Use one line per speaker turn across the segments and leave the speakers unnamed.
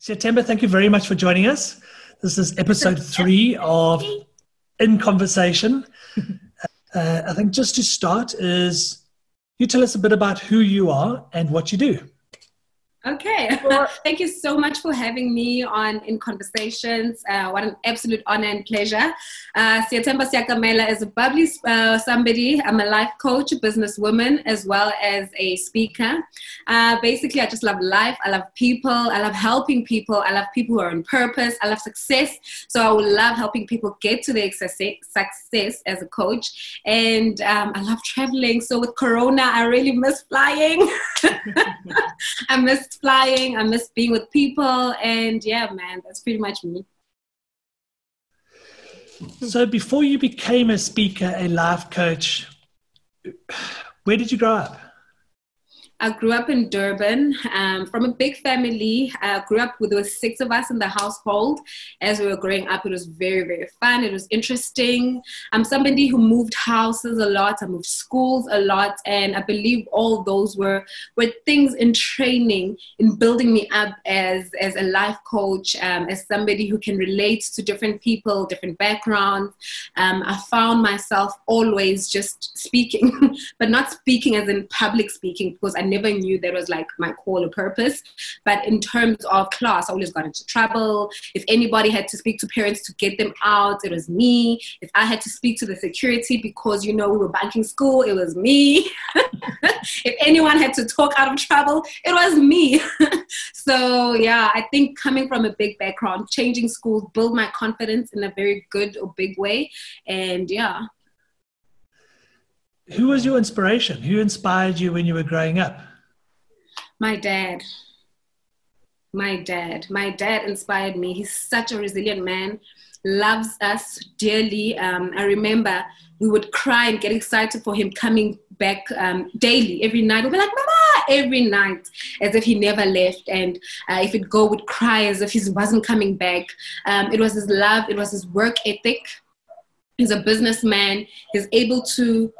September, thank you very much for joining us. This is episode 3 of In Conversation. I think just to start is you tell us a bit about who you are and what you do.
Okay. Thank you so much for having me on In Conversations. What an absolute honor and pleasure. Siyathemba Siyakamela is a bubbly somebody. I'm a life coach, a businesswoman, as well as a speaker. Basically, I just love life. I love people. I love helping people. I love people who are on purpose. I love success. So I would love helping people get to their success as a coach. And I love traveling. So with Corona, I really miss flying. I miss flying, I miss being with people, and yeah, man, that's pretty much me.
So before you became a speaker, a life coach, where did you grow up?
I grew up in Durban from a big family. I grew up with, there were 6 of us in the household. As we were growing up, it was very, very fun. It was interesting. I'm somebody who moved houses a lot. I moved schools a lot. And I believe all those were things in training, in building me up as a life coach, as somebody who can relate to different people, different backgrounds. I found myself always just speaking, but not speaking as in public speaking, because I never knew that was like my call or purpose. But in terms of class, I always got into trouble. If anybody had to speak to parents to get them out, it was me. If I had to speak to the security because, we were banking school, it was me. If anyone had to talk out of trouble, it was me. So yeah, I think coming from a big background, changing schools, build my confidence in a very good or big way. And yeah.
Who was your inspiration? Who inspired you when you were growing up?
My dad. My dad inspired me. He's such a resilient man, loves us dearly. I remember we would cry and get excited for him coming back daily, every night. We'd be like, Mama, every night, as if he never left. And if he'd go, we'd cry as if he wasn't coming back. It was his love. It was his work ethic. He's a businessman. He's able to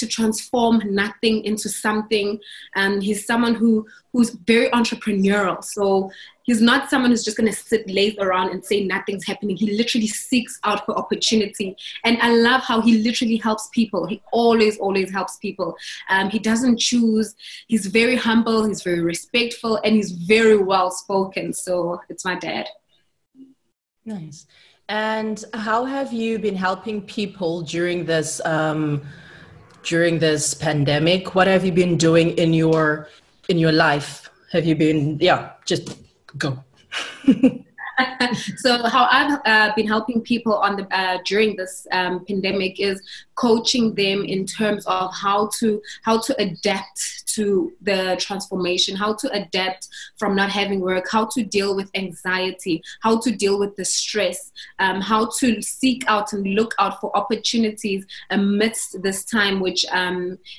transform nothing into something. He's someone who's very entrepreneurial. So he's not someone who's just going to sit lazy around and say nothing's happening. He literally seeks out for opportunity. And I love how he literally helps people. He always helps people. He doesn't choose. He's very humble. He's very respectful. And he's very well spoken. So it's my dad.
Nice. And how have you been helping people during this pandemic? What have you been doing in your life? Have you been, just go.
So how I've been helping people during this pandemic is coaching them in terms of how to adapt to the transformation, how to adapt from not having work, how to deal with anxiety, how to deal with the stress, how to seek out and look out for opportunities amidst this time, which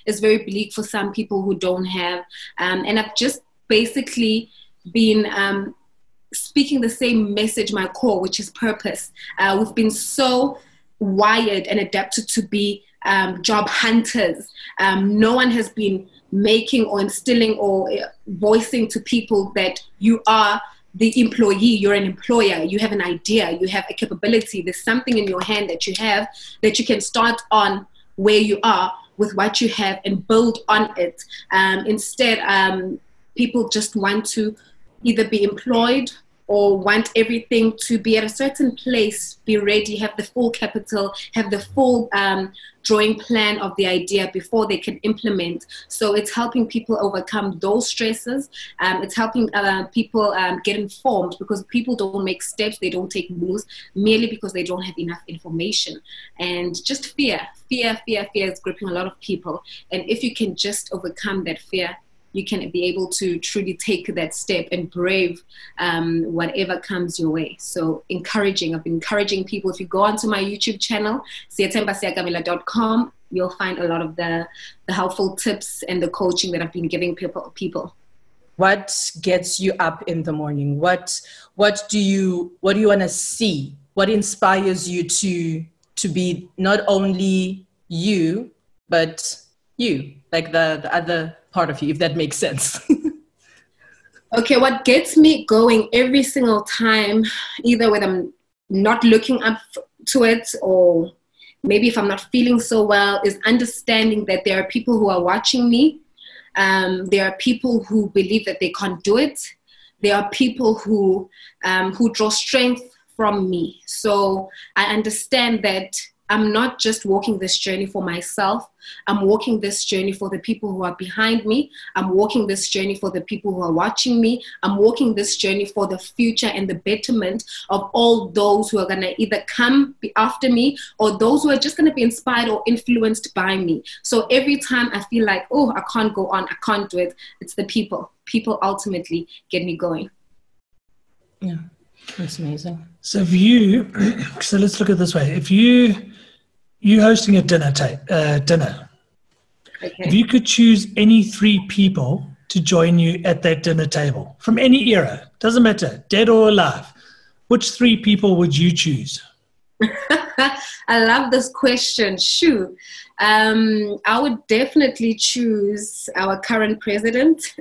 is very bleak for some people who don't have. And I've just basically been speaking the same message, my core, which is purpose. We've been so wired and adapted to be job hunters. No one has been making or instilling or voicing to people that you are the employee, you're an employer, you have an idea, you have a capability, there's something in your hand that you have that you can start on where you are with what you have and build on it. Instead, people just want to either be employed or want everything to be at a certain place, be ready, have the full capital, have the full drawing plan of the idea before they can implement. So it's helping people overcome those stresses. It's helping people get informed, because people don't make steps, they don't take moves merely because they don't have enough information. And just fear is gripping a lot of people. And if you can just overcome that fear, you can be able to truly take that step and brave whatever comes your way. So I've been encouraging people. If you go onto my YouTube channel, siyathembasiyakamela.com, you'll find a lot of the helpful tips and the coaching that I've been giving people.
What gets you up in the morning? What do you want to see? What inspires you to be not only you, but you, like the other part of you, if that makes sense?
Okay, what gets me going every single time, either when I'm not looking up to it or maybe if I'm not feeling so well, is understanding that there are people who are watching me. There are people who believe that they can't do it. There are people who draw strength from me. So I understand that I'm not just walking this journey for myself. I'm walking this journey for the people who are behind me. I'm walking this journey for the people who are watching me. I'm walking this journey for the future and the betterment of all those who are going to either come after me or those who are just going to be inspired or influenced by me. So every time I feel like, oh, I can't go on, I can't do it, it's the people. People ultimately get me going.
Yeah, that's amazing.
So so let's look at it this way. If you're hosting a dinner, okay. If you could choose any 3 people to join you at that dinner table from any era, doesn't matter, dead or alive, which 3 people would you choose?
I love this question. Shoo. I would definitely choose our current president.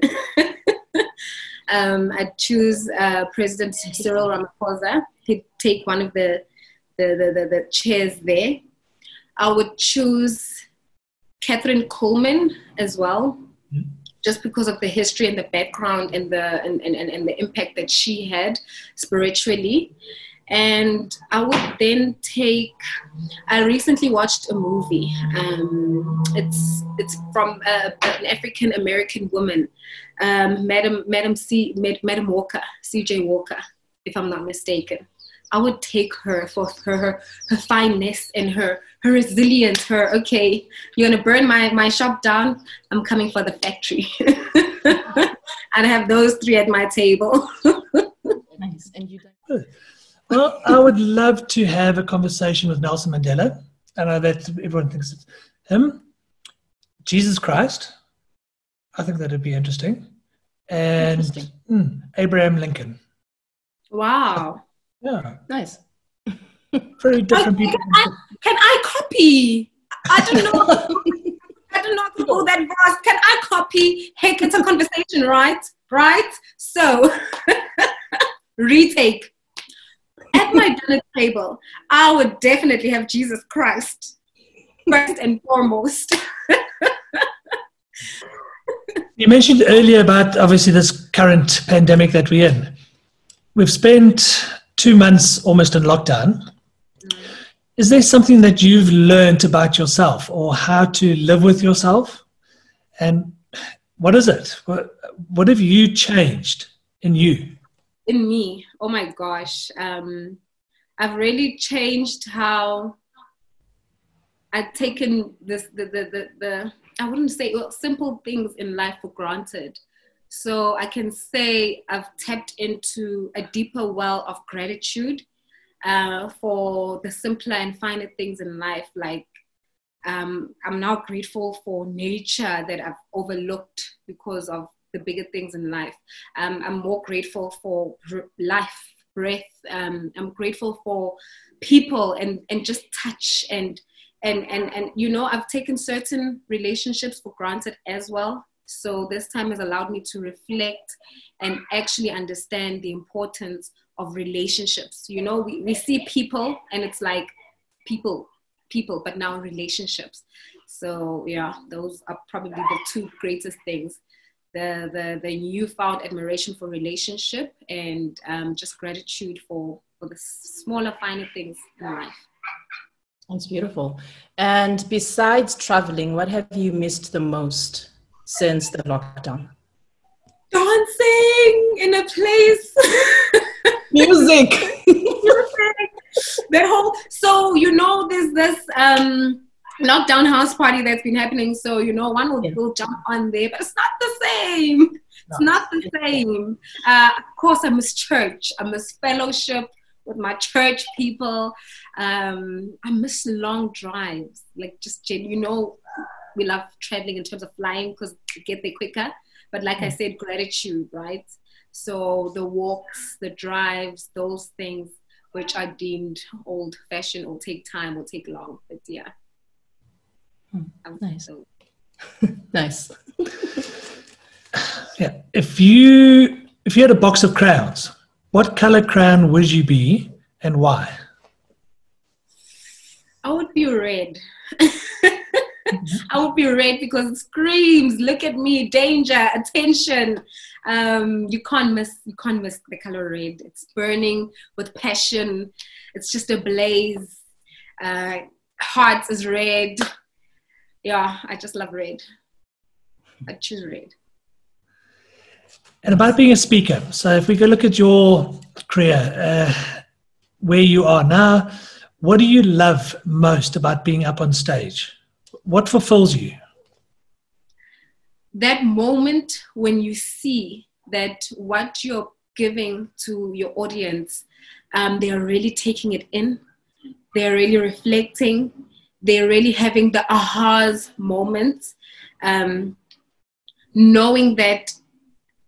I'd choose President Cyril Ramaphosa. He'd take one of the chairs there. I would choose Catherine Coleman as well, just because of the history and the background and the impact that she had spiritually. And I would then I recently watched a movie. It's from an African American woman, Madam Walker, CJ Walker, if I'm not mistaken. I would take her for her fineness and her resilience, okay, you're going to burn my shop down, I'm coming for the factory. I'd have those 3 at my table.
Nice. And you
Well, I would love to have a conversation with Nelson Mandela. I know that everyone thinks it's him. Jesus Christ. I think that would be interesting. And Abraham Lincoln.
Wow.
Yeah.
Nice.
Very different people.
Can I copy? I don't know. I don't know how to go that fast. Can I copy? Heck, it's a conversation, right? Right? So, retake. At my dinner table, I would definitely have Jesus Christ first and foremost.
You mentioned earlier about obviously this current pandemic that we're in. We've spent 2 months almost in lockdown. Is there something that you've learned about yourself or how to live with yourself? And what is it? What have you changed in you?
In me, oh my gosh. I've really changed how I've taken I wouldn't say simple things in life for granted. So I can say I've tapped into a deeper well of gratitude for the simpler and finer things in life. Like I'm now grateful for nature that I've overlooked because of the bigger things in life. I'm more grateful for life, breath. I'm grateful for people and just touch and you know, I've taken certain relationships for granted as well. So this time has allowed me to reflect and actually understand the importance of relationships. You know, we see people and it's like people, but now relationships. So yeah, those are probably the 2 greatest things. The newfound admiration for relationship and just gratitude for the smaller, finer things in life.
That's beautiful. And besides traveling, what have you missed the most since the lockdown?
Dancing in a place.
Music.
That whole, so you know, there's this lockdown house party that's been happening. So you know, one will jump on there, but it's not the same. It's not the same. Of course, I miss church. I miss fellowship with my church people. I miss long drives. Like just, you know, we love traveling in terms of flying because we get there quicker. But like I said, gratitude, right? So the walks, the drives, those things which are deemed old-fashioned or take time or take long. But yeah.
Nice.
So.
Nice. Yeah. If you If you had a box of crayons, what color crayon would you be and why?
I would be red. I would be red because it screams, look at me, danger, attention. You can't miss the color red. It's burning with passion. It's just a blaze. Heart is red. Yeah, I just love red. I choose red.
And about being a speaker. So if we go look at your career, where you are now, what do you love most about being up on stage? What fulfills you?
That moment when you see that what you're giving to your audience, they're really taking it in. They're really reflecting. They're really having the ahas moments. Knowing that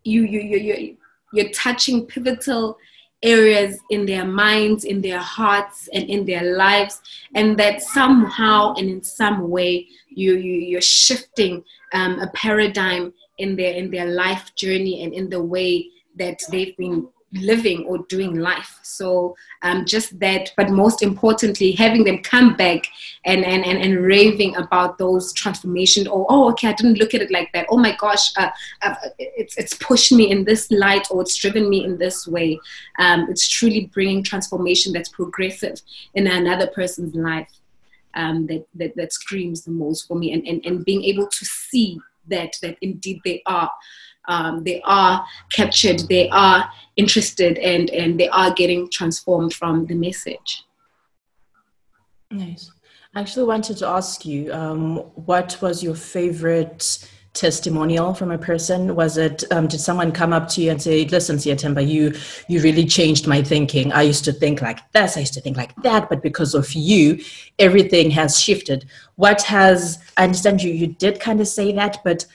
you're touching pivotal areas in their minds, in their hearts, and in their lives, and that somehow and in some way you're shifting a paradigm in their life journey and in the way that they've been living or doing life. So just that, but most importantly, having them come back and raving about those transformations. Or, oh, okay, I didn't look at it like that. Oh my gosh, it's pushed me in this light, or it's driven me in this way. It's truly bringing transformation that's progressive in another person's life. That screams the most for me, and being able to see that indeed they are captured, they are interested, and they are getting transformed from the message.
Nice. I actually wanted to ask you, what was your favorite testimonial from a person? Was it, did someone come up to you and say, listen, Siyathemba, you really changed my thinking. I used to think like this, I used to think like that, but because of you, everything has shifted. I understand you did kind of say that, but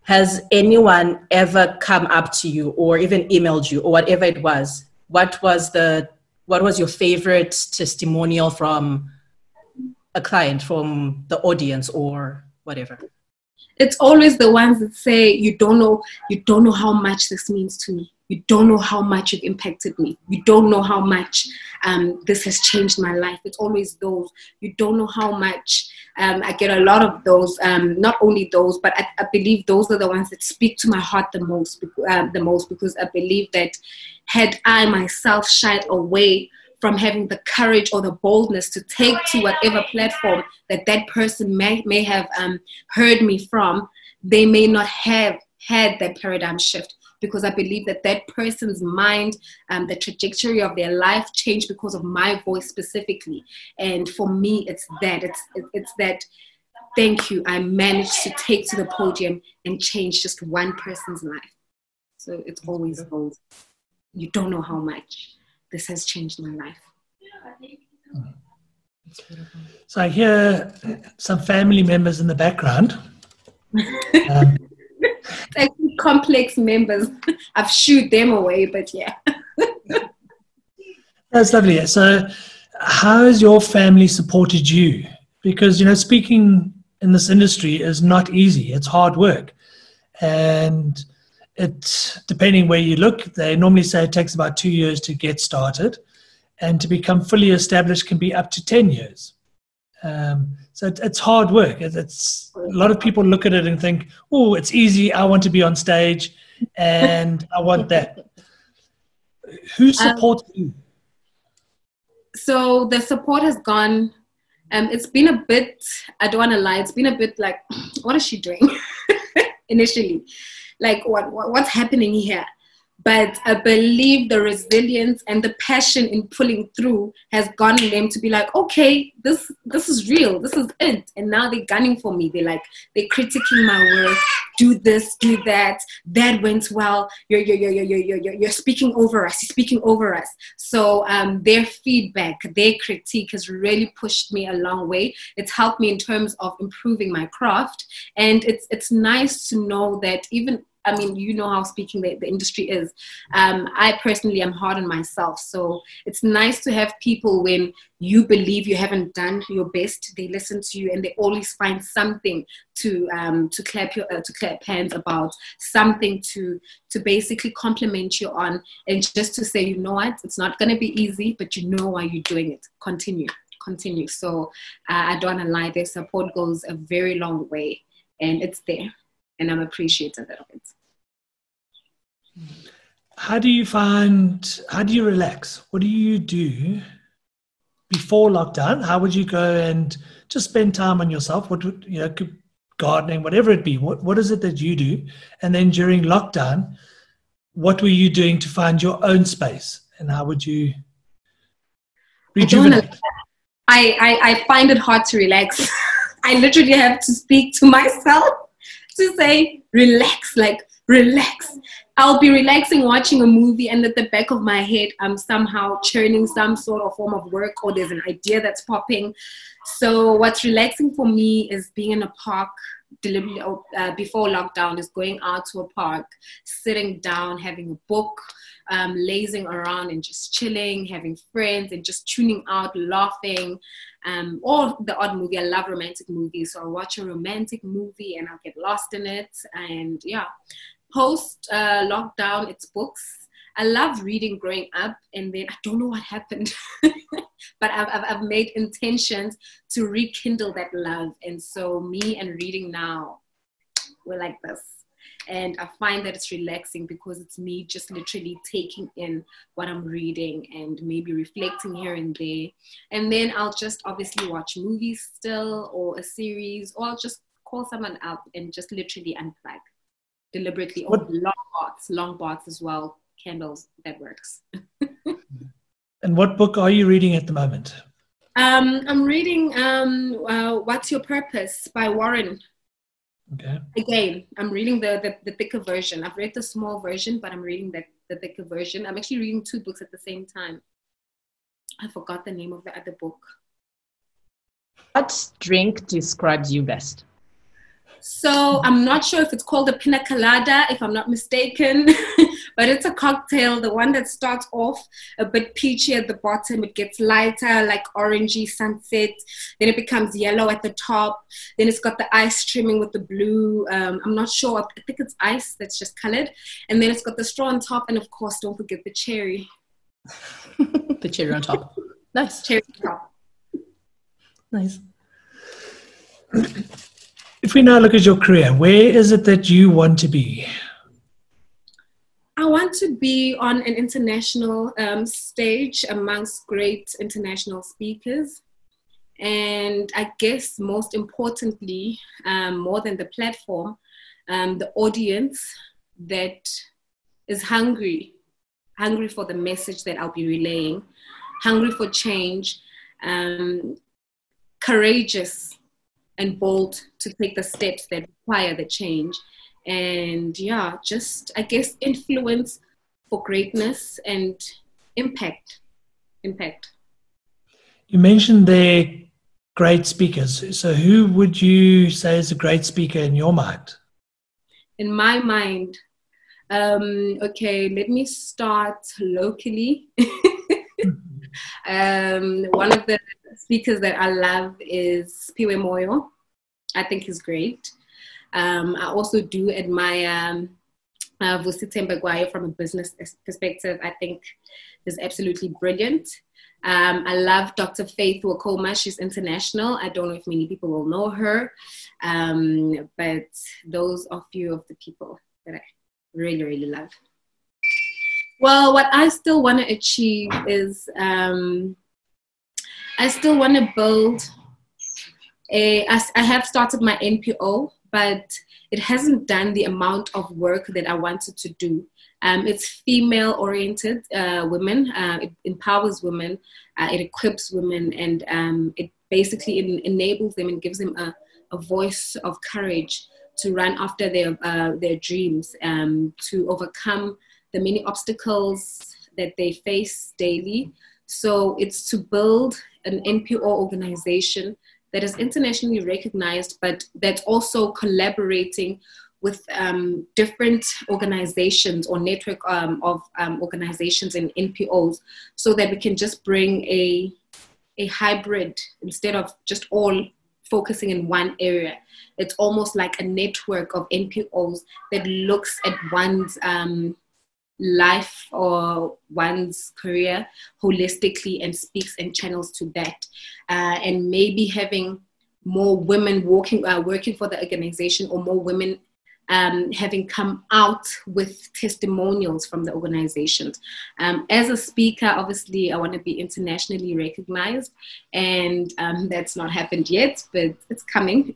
has anyone ever come up to you or even emailed you or whatever it was? What was your favorite testimonial from a client, from the audience, or whatever?
It's always the ones that say, you don't know how much this means to me. You don't know how much you've impacted me. You don't know how much this has changed my life. It's always those. You don't know how much. I get a lot of those. Not only those, but I believe those are the ones that speak to my heart the most, because I believe that had I myself shied away from having the courage or the boldness to take to whatever platform that person may have heard me from, they may not have had that paradigm shift, because I believe that person's mind, the trajectory of their life changed because of my voice specifically. And for me, it's that, thank you, I managed to take to the podium and change just one person's life. So it's always those. You don't know how much this has changed my life.
So I hear some family members in the background.
Actually, complex members. I've shooed them away, but yeah.
That's lovely. So how has your family supported you? Because, speaking in this industry is not easy. It's hard work. And depending where you look, they normally say it takes about 2 years to get started. And to become fully established can be up to 10 years. So it's hard work. It's a lot of people look at it and think, oh, it's easy. I want to be on stage and I want that. Who supports you?
So the support has gone, it's been a bit, I don't want to lie, it's been a bit like, what is she doing initially? Like, what's happening here? But I believe the resilience and the passion in pulling through has gotten them to be like, okay, this is real. This is it. And now they're gunning for me. They're critiquing my work. Do this, do that. That went well. You're speaking over us. You're speaking over us. So their feedback, their critique has really pushed me a long way. It's helped me in terms of improving my craft. And it's nice to know that even I mean, you know how speaking the industry is. I personally am hard on myself. So it's nice to have people when you believe you haven't done your best, they listen to you and they always find something to clap hands about, something to basically compliment you on, and just to say, you know what, it's not going to be easy, but you know why you're doing it. Continue. So I don't want to lie, their support goes a very long way, and it's there. And I'm appreciative of it.
How do you relax? What do you do before lockdown? How would you go and just spend time on yourself? What would, gardening, whatever it be, what is it that you do? And then during lockdown, what were you doing to find your own space? And how would you rejuvenate?
I find it hard to relax. I literally have to speak to myself to say, relax. I'll be relaxing watching a movie, and at the back of my head, I'm somehow churning some sort of form of work, or there's an idea that's popping. So what's relaxing for me is being in a park. Before lockdown, is going out to a park, sitting down, having a book, lazing around and just chilling, having friends and just tuning out, laughing, or the odd movie. I love romantic movies, so I'll watch a romantic movie and I'll get lost in it. And yeah, post lockdown, it's books. I loved reading growing up, and then I don't know what happened, but I've made intentions to rekindle that love. And so me and reading now, we're like this. And I find that it's relaxing because it's me just literally taking in what I'm reading and maybe reflecting here and there. And then I'll just obviously watch movies still, or a series, or I'll just call someone up and just literally unplug deliberately. Or long baths as well. Candles, that works.
And what book are you reading at the moment?
I'm reading What's Your Purpose by Warren.
Okay.
Again, I'm reading the thicker version. I've read the small version, but I'm reading the thicker version. I'm actually reading two books at the same time. I forgot the name of the other book.
What drink describes you best?
So I'm not sure if it's called a pina colada, if I'm not mistaken, but it's a cocktail, the one that starts off a bit peachy at the bottom. It gets lighter, like orangey sunset. Then it becomes yellow at the top. Then it's got the ice trimming with the blue. I'm not sure. I think it's ice that's just colored. And then it's got the straw on top. And of course, don't forget the cherry.
The cherry on top. Nice.
Cherry on top.
Nice. If we now look at your career, where is it that you want to be?
I want to be on an international stage amongst great international speakers. And I guess most importantly, more than the platform, the audience that is hungry for the message that I'll be relaying, hungry for change, courageous and bold to take the steps that require the change. And yeah, just, I guess, influence for greatness and impact.
You mentioned they're great speakers. So who would you say is a great speaker in your mind?
In my mind, okay, let me start locally. One of the speakers that I love is Piwe Moyo. I think he's great. I also do admire Vusi Thembekwayo from a business perspective. I think he's absolutely brilliant. I love Dr. Faith Wakoma. She's international. I don't know if many people will know her, but those are a few of the people that I really, really love. Well, what I still want to achieve is I still want to build I have started my NPO, but it hasn't done the amount of work that I wanted to do. It's female-oriented women. It empowers women. It equips women, and it basically enables them and gives them a voice of courage to run after their dreams, to overcome the many obstacles that they face daily. So it's to build an NPO organization that is internationally recognized, but that's also collaborating different organizations or network of organizations and NPOs, so that we can just bring a hybrid instead of just all focusing in one area. It's almost like a network of NPOs that looks at one's life or one's career holistically and speaks and channels to that, and maybe having more women working for the organization, or more women having come out with testimonials from the organizations. As a speaker, obviously, I want to be internationally recognized, and that's not happened yet, but it's coming.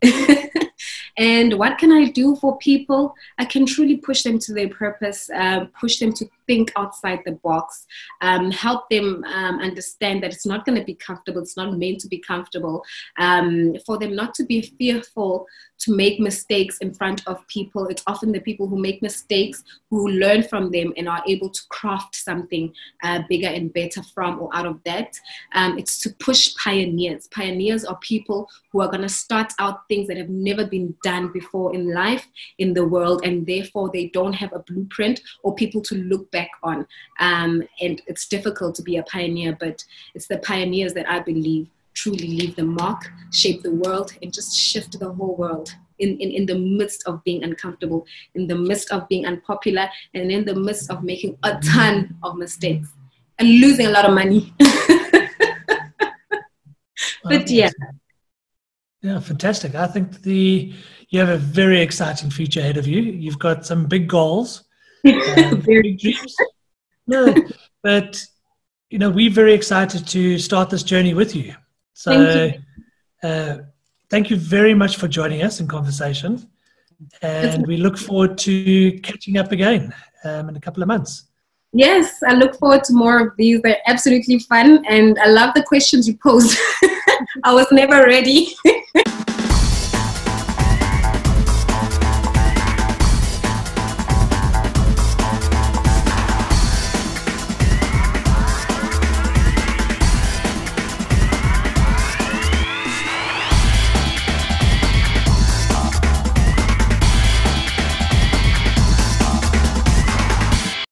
And what can I do for people? I can truly push them to their purpose, push them to think outside the box, help them understand that it's not going to be comfortable. It's not meant to be comfortable. For them not to be fearful to make mistakes in front of people. It's often the people who make mistakes who learn from them and are able to craft something bigger and better from or out of that. It's to push pioneers. Pioneers are people who are going to start out things that have never been done before in life, in the world, and therefore they don't have a blueprint or people to look back on. And it's difficult to be a pioneer, but it's the pioneers that I believe truly leave the mark, shape the world, and just shift the whole world in the midst of being uncomfortable, in the midst of being unpopular, and in the midst of making a ton of mistakes and losing a lot of money. But yeah.
Yeah, fantastic. I think you have a very exciting future ahead of you. You've got some big goals, big dreams. No, but we're very excited to start this journey with you. So thank you very much for joining us in conversation. And we look forward to catching up again in a couple of months.
Yes, I look forward to more of these. They're absolutely fun. And I love the questions you posed. I was never ready.